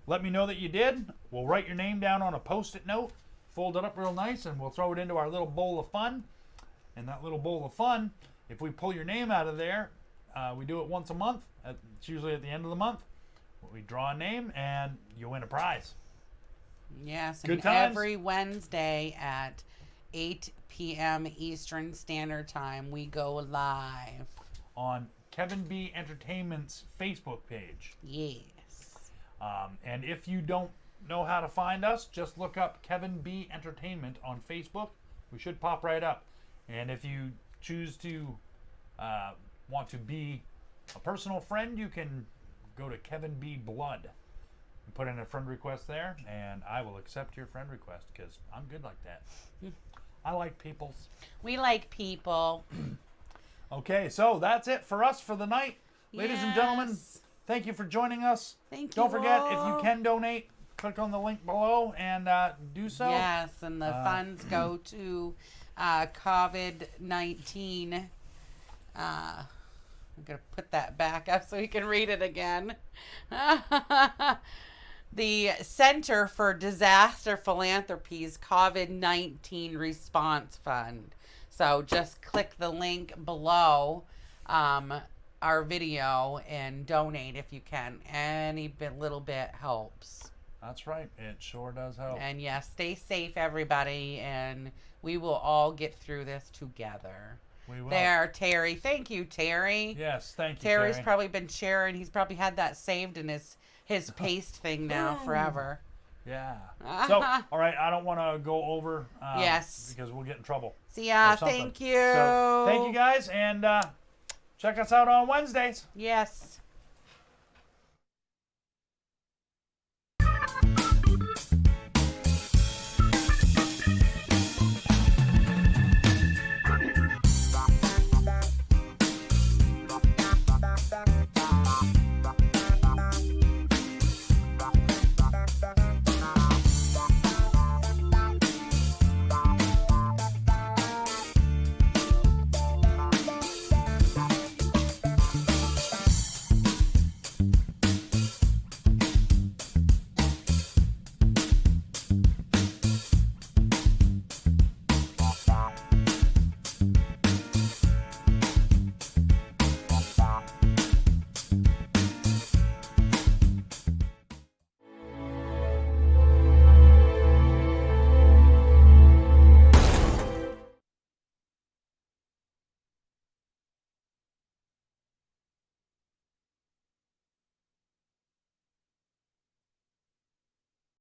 Let me know that you did. We'll write your name down on a Post-it note, fold it up real nice, and we'll throw it into our little bowl of fun. And that little bowl of fun, if we pull your name out of there, we do it once a month. It's usually at the end of the month. We draw a name, and you win a prize. Yes, Good and times. every Wednesday at 8 p.m. Eastern Standard Time, we go live. On Kevin B Entertainment's Facebook page. Yes. And if you don't know how to find us, just look up Kevin B Entertainment on Facebook. We should pop right up. And if you choose to want to be a personal friend, you can go to Kevin B Blood and put in a friend request there, and I will accept your friend request because I'm good like that. I like peoples. We like people. Okay, so that's it for us for the night. Ladies and gentlemen, Yes. thank you for joining us. Thank Don't you forget, if all. you can donate, click on the link below and do so. Yes, and the funds go to COVID-19. I'm going to put that back up so you can read it again. The Center for Disaster Philanthropy's COVID-19 Response Fund. So just click the link below our video and donate if you can. Any little bit helps. That's right. It sure does help. And yes, stay safe, everybody, and we will all get through this together. We will. There, Terry. Thank you, Terry. Yes, thank you, Terry's Terry. probably been sharing. He's probably had that saved in his paste thing now forever. Yeah. So, all right, I don't want to go over. Yes. Because we'll get in trouble. See ya. or something. Thank you. So, thank you guys, and check us out on Wednesdays. Yes.